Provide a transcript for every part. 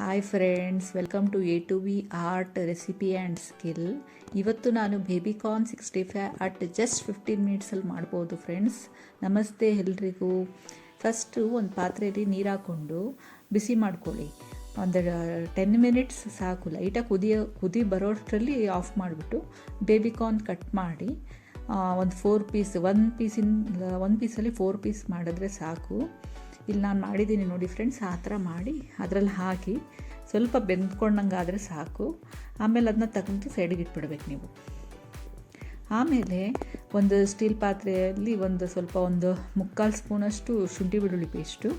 Hi friends, welcome to A to V art recipe and skill. ಇವತ್ತು ನಾನು baby corn 65 at just 15 ಮಿನಿಟ್ಸಲ್ಲಿ ಮಾಡ್ಬೋದು friends. ನಮಸ್ತೆ ಎಲ್ರಿಗೂ. ಫಸ್ಟು ಒಂದು ಪಾತ್ರೆಯಲ್ಲಿ ನೀರು ಹಾಕ್ಕೊಂಡು ಬಿಸಿ ಮಾಡ್ಕೊಳ್ಳಿ. ಒಂದು 10 ಮಿನಿಟ್ಸ್ ಸಾಕು. ಲೈಟಾಗಿ ಕುದಿ ಬರೋಷ್ಟರಲ್ಲಿ ಆಫ್ ಮಾಡಿಬಿಟ್ಟು ಬೇಬಿಕಾರ್ನ್ ಕಟ್ ಮಾಡಿ ಒಂದು 4 ಪೀಸ್, ಒಂದು ಪೀಸಲ್ಲಿ 4 ಪೀಸ್ ಮಾಡಿದ್ರೆ ಸಾಕು. ಇಲ್ಲಿ ನಾನು ಮಾಡಿದ್ದೀನಿ ನೋಡಿ ಫ್ರೆಂಡ್ಸ್, ಆ ಥರ ಮಾಡಿ ಅದರಲ್ಲಿ ಹಾಕಿ ಸ್ವಲ್ಪ ಬೆಂದ್ಕೊಂಡಂಗೆ ಆದರೆ ಸಾಕು. ಆಮೇಲೆ ಅದನ್ನ ತೆಗೆದು ಸೈಡಿಗೆ ಇಟ್ಬಿಡ್ಬೇಕು ನೀವು. ಆಮೇಲೆ ಒಂದು ಸ್ಟೀಲ್ ಪಾತ್ರೆಯಲ್ಲಿ ಒಂದು ಮುಕ್ಕಾಲು ಸ್ಪೂನಷ್ಟು ಶುಂಠಿ ಬೆಳ್ಳುಳ್ಳಿ ಪೇಸ್ಟು.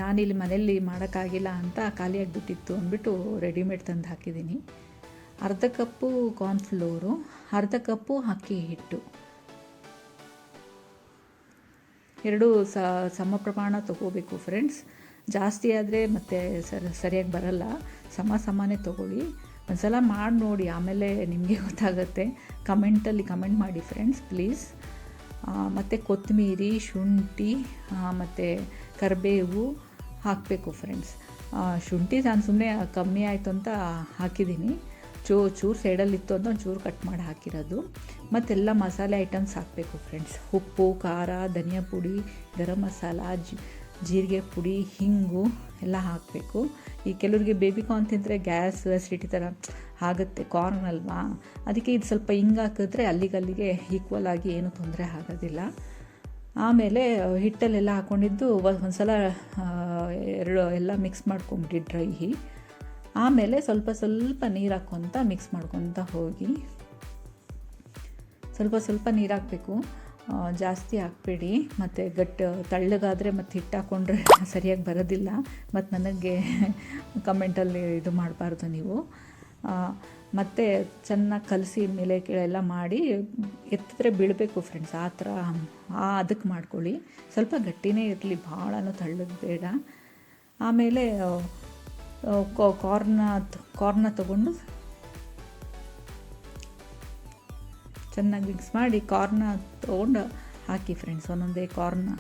ನಾನಿಲ್ಲಿ ಮನೆಯಲ್ಲಿ ಮಾಡೋಕ್ಕಾಗಿಲ್ಲ ಅಂತ ಖಾಲಿಯಾಗಿಬಿಟ್ಟಿತ್ತು ಅಂದ್ಬಿಟ್ಟು ರೆಡಿಮೇಡ್ ತಂದು ಹಾಕಿದ್ದೀನಿ. ಅರ್ಧ ಕಪ್ಪು ಕಾರ್ನ್ಫ್ಲೋರು, ಅರ್ಧ ಕಪ್ಪು ಅಕ್ಕಿ ಹಿಟ್ಟು, ಎರಡು ಸಮ ಪ್ರಮಾಣ ತೊಗೋಬೇಕು ಫ್ರೆಂಡ್ಸ್. ಜಾಸ್ತಿ ಆದರೆ ಮತ್ತೆ ಸರಿಯಾಗಿ ಬರಲ್ಲ. ಸಮನೇ ತೊಗೊಳ್ಳಿ. ಒಂದು ಸಲ ಮಾಡಿ ನೋಡಿ, ಆಮೇಲೆ ನಿಮಗೆ ಗೊತ್ತಾಗುತ್ತೆ. ಕಮೆಂಟ್ ಮಾಡಿ ಫ್ರೆಂಡ್ಸ್ ಪ್ಲೀಸ್. ಮತ್ತು ಕೊತ್ತಂಬರಿ, ಶುಂಠಿ ಮತ್ತು ಕರಿಬೇವು ಹಾಕಬೇಕು ಫ್ರೆಂಡ್ಸ್. ಶುಂಠಿ ನಾನು ಸುಮ್ಮನೆ ಕಮ್ಮಿ ಆಯಿತು ಅಂತ ಹಾಕಿದ್ದೀನಿ. ಚೂರು ಸೈಡಲ್ಲಿತ್ತು ಅಂತ ಒಂಚೂರು ಕಟ್ ಮಾಡಿ ಹಾಕಿರೋದು. ಮತ್ತೆಲ್ಲ ಮಸಾಲೆ ಐಟಮ್ಸ್ ಹಾಕಬೇಕು ಫ್ರೆಂಡ್ಸ್. ಉಪ್ಪು, ಖಾರ, ಧನಿಯಾ ಪುಡಿ, ಗರಂ ಮಸಾಲ, ಜೀರಿಗೆ ಪುಡಿ, ಹಿಂಗು ಎಲ್ಲ ಹಾಕಬೇಕು. ಈ ಕೆಲವರಿಗೆ ಬೇಬಿಕಾರ್ನ್ ತಿಂದರೆ ಗ್ಯಾಸ್ ಅಸಿಡಿಟಿ ಥರ ಆಗುತ್ತೆ, ಕಾರ್ನ್ ಅಲ್ವಾ. ಅದಕ್ಕೆ ಇದು ಸ್ವಲ್ಪ ಹಿಂಗೆ ಹಾಕಿದ್ರೆ ಅಲ್ಲಿಗೆ ಈಕ್ವಲ್ ಆಗಿ ಏನೂ ತೊಂದರೆ ಆಗೋದಿಲ್ಲ. ಆಮೇಲೆ ಹಿಟ್ಟಲ್ಲೆಲ್ಲ ಹಾಕ್ಕೊಂಡಿದ್ದು ಒಂದು ಸಲ ಎಲ್ಲ ಮಿಕ್ಸ್ ಮಾಡ್ಕೊಂಬಿಟ್ಟು ಡ್ರೈ. ಆಮೇಲೆ ಸ್ವಲ್ಪ ನೀರು ಹಾಕ್ಕೊತ ಮಿಕ್ಸ್ ಮಾಡ್ಕೊತ ಹೋಗಿ. ಸ್ವಲ್ಪ ನೀರು ಹಾಕಬೇಕು, ಜಾಸ್ತಿ ಹಾಕಬೇಡಿ. ಮತ್ತು ತಳ್ಳಗಾದರೆ ಮತ್ತು ಹಿಟ್ಟು ಹಾಕ್ಕೊಂಡ್ರೆ ಸರಿಯಾಗಿ ಬರೋದಿಲ್ಲ. ಮತ್ತು ನನಗೆ ಕಮೆಂಟಲ್ಲಿ ಇದು ಮಾಡಬಾರ್ದು ನೀವು. ಮತ್ತು ಚೆನ್ನಾಗಿ ಕಲಸಿ ಮೇಲೆ ಕೆಳೆಲ್ಲ ಮಾಡಿ ಎತ್ತಿದ್ರೆ ಬೀಳಬೇಕು ಫ್ರೆಂಡ್ಸ್. ಆ ಥರ ಅದಕ್ಕೆ ಮಾಡ್ಕೊಳ್ಳಿ. ಸ್ವಲ್ಪ ಗಟ್ಟಿನೇ ಇರಲಿ, ಭಾಳನೂ ತಳ್ಳಗೆ ಬೇಡ. ಆಮೇಲೆ ಕಾರ್ನ ತೊಗೊಂಡು ಚೆನ್ನಾಗಿ ಮಿಕ್ಸ್ ಮಾಡಿ ಕಾರ್ನ ತೊಗೊಂಡು ಹಾಕಿ ಫ್ರೆಂಡ್ಸ್. ಒಂದೊಂದೇ ಕಾರ್ನ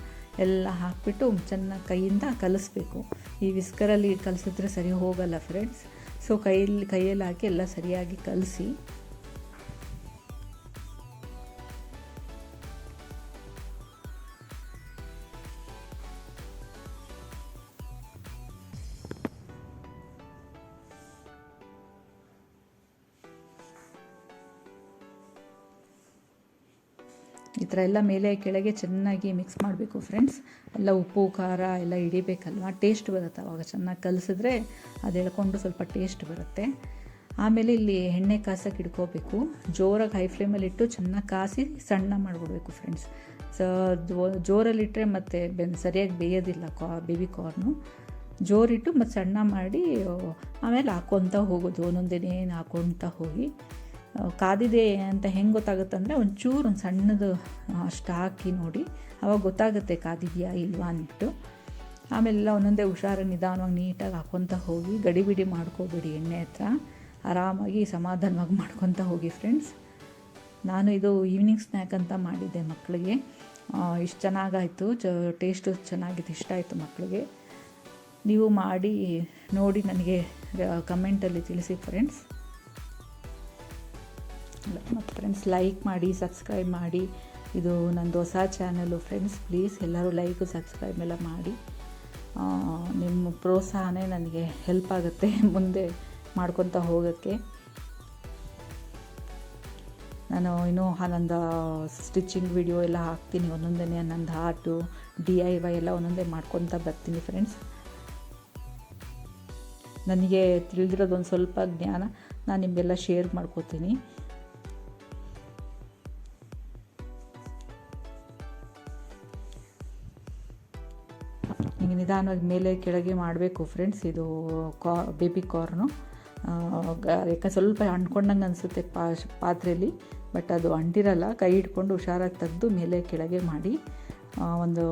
ಎಲ್ಲ ಹಾಕಿಬಿಟ್ಟು ಚೆನ್ನಾಗಿ ಕೈಯಿಂದ ಕಲಿಸ್ಬೇಕು. ಈ ವಿಸ್ಕರಲ್ಲಿ ಕಲಿಸಿದ್ರೆ ಸರಿ ಹೋಗಲ್ಲ ಫ್ರೆಂಡ್ಸ್. ಸೊ ಕೈಯಲ್ಲಿ ಹಾಕಿ ಎಲ್ಲ ಸರಿಯಾಗಿ ಕಲಸಿ. ಈ ಥರ ಎಲ್ಲ ಮೇಲೆ ಕೆಳಗೆ ಚೆನ್ನಾಗಿ ಮಿಕ್ಸ್ ಮಾಡಬೇಕು ಫ್ರೆಂಡ್ಸ್. ಎಲ್ಲ ಉಪ್ಪು ಖಾರ ಎಲ್ಲ ಹಿಡಿಬೇಕಲ್ವ, ಟೇಸ್ಟ್ ಬರುತ್ತೆ ಆವಾಗ. ಚೆನ್ನಾಗಿ ಕಲಿಸಿದ್ರೆ ಅದು ಎಳ್ಕೊಂಡು ಸ್ವಲ್ಪ ಟೇಸ್ಟ್ ಬರುತ್ತೆ. ಆಮೇಲೆ ಇಲ್ಲಿ ಎಣ್ಣೆ ಕಾಸಕ್ಕೆ ಇಟ್ಕೋಬೇಕು. ಜೋರಾಗಿ ಹೈ ಫ್ಲೇಮಲ್ಲಿಟ್ಟು ಚೆನ್ನಾಗಿ ಕಾಸಿ ಸಣ್ಣ ಮಾಡಿಬಿಡ್ಬೇಕು ಫ್ರೆಂಡ್ಸ್. ಜೋರಲ್ಲಿಟ್ಟರೆ ಮತ್ತು ಸರಿಯಾಗಿ ಬೇಯೋದಿಲ್ಲ ಬೇಬಿಕಾರ್ನು. ಜೋರಿಟ್ಟು ಮತ್ತು ಸಣ್ಣ ಮಾಡಿ ಆಮೇಲೆ ಹಾಕ್ಕೊತ ಹೋಗೋದು, ಒಂದೊಂದೇ ಹಾಕ್ಕೊತ ಹೋಗಿ. ಕಾದಿದೆ ಅಂತ ಹೆಂಗೆ ಗೊತ್ತಾಗುತ್ತೆ ಅಂದರೆ ಒಂದು ಸಣ್ಣದು ಅಷ್ಟು ಹಾಕಿ ನೋಡಿ, ಆವಾಗ ಗೊತ್ತಾಗುತ್ತೆ ಕಾದಿದೆಯಾ ಇಲ್ವಾ ಅಂದ್ಬಿಟ್ಟು. ಆಮೇಲೆಲ್ಲ ಒಂದೊಂದೇ ಹುಷಾರಾಗಿ ನಿಧಾನವಾಗಿ ನೀಟಾಗಿ ಹಾಕ್ಕೊತ ಹೋಗಿ. ಗಡಿಬಿಡಿ ಮಾಡ್ಕೋಬೇಡಿ. ಎಣ್ಣೆ ಹತ್ರ ಆರಾಮಾಗಿ ಸಮಾಧಾನವಾಗಿ ಮಾಡ್ಕೊತ ಹೋಗಿ ಫ್ರೆಂಡ್ಸ್. ನಾನು ಇದು ಈವ್ನಿಂಗ್ ಸ್ನ್ಯಾಕ್ ಅಂತ ಮಾಡಿದ್ದೆ ಮಕ್ಕಳಿಗೆ. ಇಷ್ಟು ಚೆನ್ನಾಗಾಯಿತು, ಟೇಸ್ಟು ಚೆನ್ನಾಗಿತ್ತು, ಇಷ್ಟ ಆಯಿತು ಮಕ್ಕಳಿಗೆ. ನೀವು ಮಾಡಿ ನೋಡಿ ನನಗೆ ಕಮೆಂಟಲ್ಲಿ ತಿಳಿಸಿ ಫ್ರೆಂಡ್ಸ್. ಮತ್ತು ಫ್ರೆಂಡ್ಸ್ ಲೈಕ್ ಮಾಡಿ, ಸಬ್ಸ್ಕ್ರೈಬ್ ಮಾಡಿ. ಇದು ನನ್ನದು ಹೊಸ ಚಾನಲು ಫ್ರೆಂಡ್ಸ್. ಪ್ಲೀಸ್ ಎಲ್ಲರೂ ಲೈಕು ಸಬ್ಸ್ಕ್ರೈಬ್ ಎಲ್ಲ ಮಾಡಿ. ನಿಮ್ಮ ಪ್ರೋತ್ಸಾಹನೇ ನನಗೆ ಹೆಲ್ಪ್ ಆಗುತ್ತೆ ಮುಂದೆ ಮಾಡ್ಕೊತ ಹೋಗೋಕ್ಕೆ. ನಾನು ಇನ್ನೂ ನಂದು ಸ್ಟಿಚಿಂಗ್ ವಿಡಿಯೋ ಎಲ್ಲ ಹಾಕ್ತೀನಿ ಒಂದೊಂದೇ. ನಂದು ಆರ್ಟು DIY ಎಲ್ಲ ಒಂದೊಂದೇ ಮಾಡ್ಕೊತ ಬರ್ತೀನಿ ಫ್ರೆಂಡ್ಸ್. ನನಗೆ ತಿಳಿದಿರೋದು ಒಂದು ಸ್ವಲ್ಪ ಜ್ಞಾನ ನಾನು ನಿಮಗೆಲ್ಲ ಶೇರ್ ಮಾಡ್ಕೋತೀನಿ. ಈಗ ನಿಧಾನವಾಗಿ ಮೇಲೆ ಕೆಳಗೆ ಮಾಡಬೇಕು ಫ್ರೆಂಡ್ಸ್. ಇದು ಬೇಬಿಕಾರ್ನು ಯಾಕೆ ಸ್ವಲ್ಪ ಅಂಟ್ಕೊಂಡಂಗೆ ಅನಿಸುತ್ತೆ ಪಾತ್ರೆಯಲ್ಲಿ, ಬಟ್ ಅದು ಅಂಟಿರಲ್ಲ. ಕೈ ಹಿಡ್ಕೊಂಡು ಹುಷಾರಾಗಿ ತೆಗೆದು ಮೇಲೆ ಕೆಳಗೆ ಮಾಡಿ. ಒಂದು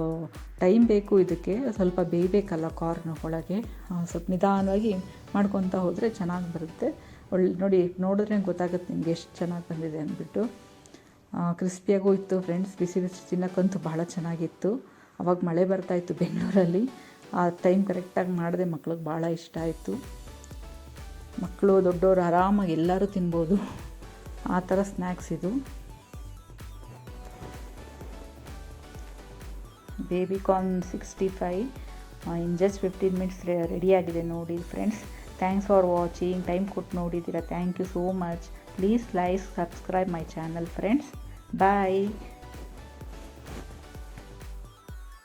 ಟೈಮ್ ಬೇಕು ಇದಕ್ಕೆ, ಸ್ವಲ್ಪ ಬೇಯಬೇಕಲ್ಲ ಕಾರ್ನು ಒಳಗೆ. ಸ್ವಲ್ಪ ನಿಧಾನವಾಗಿ ಮಾಡ್ಕೊತ ಹೋದರೆ ಚೆನ್ನಾಗಿ ಬರುತ್ತೆ. ನೋಡಿದ್ರೆ ಗೊತ್ತಾಗುತ್ತೆ ನಿಮಗೆ ಎಷ್ಟು ಚೆನ್ನಾಗಿ ಬಂದಿದೆ ಅಂದ್ಬಿಟ್ಟು. ಕ್ರಿಸ್ಪಿಯಾಗೂ ಇತ್ತು ಫ್ರೆಂಡ್ಸ್. ಬಿಸಿ ತಿನ್ನೋಕ್ಕಂತೂ ಭಾಳ ಚೆನ್ನಾಗಿತ್ತು. ಅವಾಗ ಮಳೆ ಬರ್ತಾಯಿತ್ತು ಬೆಂಗಳೂರಲ್ಲಿ. ಆ ಟೈಮ್ ಕರೆಕ್ಟಾಗಿ ಮಾಡಿದೆ. ಮಕ್ಳಿಗೆ ಭಾಳ ಇಷ್ಟ ಆಯಿತು. ಮಕ್ಕಳು ದೊಡ್ಡವರು ಆರಾಮಾಗಿ ಎಲ್ಲರೂ ತಿನ್ಬೋದು, ಆ ಥರ ಸ್ನ್ಯಾಕ್ಸ್ ಇದು. ಬೇಬಿಕಾರ್ನ್ 65 ಇನ್ ಜಸ್ಟ್ 15 ಮಿನಿಟ್ಸ್ ರೆಡಿಯಾಗಿದೆ ನೋಡಿ friends. Thanks for watching. Time ಕೊಟ್ಟು ನೋಡಿದ್ದೀರಾ, thank you so much. Please like, subscribe my channel friends. Bye.